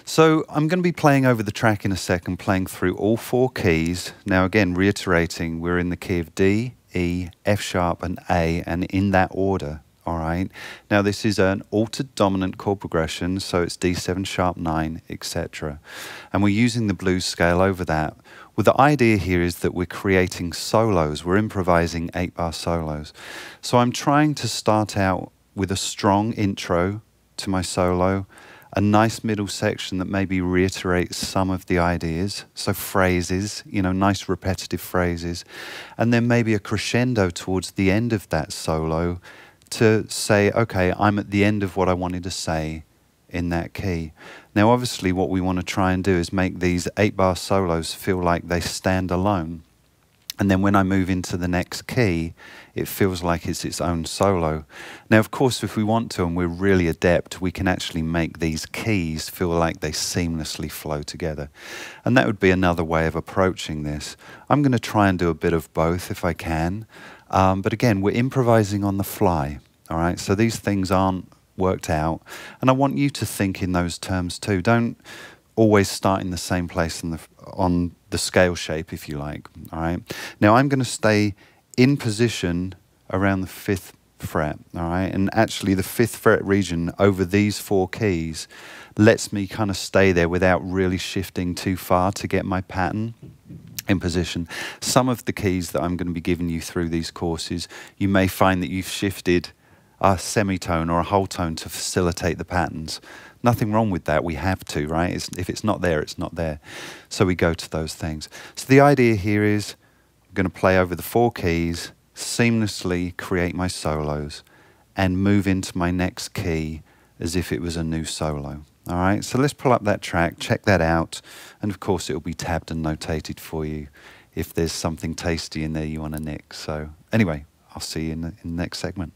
So I'm going to be playing over the track in a second, playing through all 4 keys. Now again, reiterating, we're in the key of D, E, F sharp and A, and in that order, all right? Now this is an altered dominant chord progression, so it's D7 sharp 9, etc. And we're using the blues scale over that. Well, the idea here is that we're creating solos, we're improvising 8-bar solos. So I'm trying to start out with a strong intro to my solo, a nice middle section that maybe reiterates some of the ideas, so phrases, you know, nice repetitive phrases, and then maybe a crescendo towards the end of that solo to say, okay, I'm at the end of what I wanted to say in that key. Now obviously what we want to try and do is make these 8-bar solos feel like they stand alone. And then when I move into the next key, it feels like it's its own solo. Now, of course, if we want to, and we're really adept, we can actually make these keys feel like they seamlessly flow together. And that would be another way of approaching this. I'm going to try and do a bit of both if I can. But again, we're improvising on the fly, all right? So these things aren't worked out. And I want you to think in those terms too. Don't always start in the same place on the scale shape, if you like, all right? Now I'm going to stay in position around the 5th fret, all right? And actually the 5th fret region over these 4 keys lets me kind of stay there without really shifting too far to get my pattern in position. Some of the keys that I'm going to be giving you through these courses, you may find that you've shifted a semitone or a whole tone to facilitate the patterns. Nothing wrong with that. We have to, right? If it's not there, it's not there. So we go to those things. So the idea here is I'm going to play over the 4 keys, seamlessly create my solos, and move into my next key as if it was a new solo. All right, so let's pull up that track, check that out, and of course it will be tabbed and notated for you if there's something tasty in there you want to nick. So anyway, I'll see you in the next segment.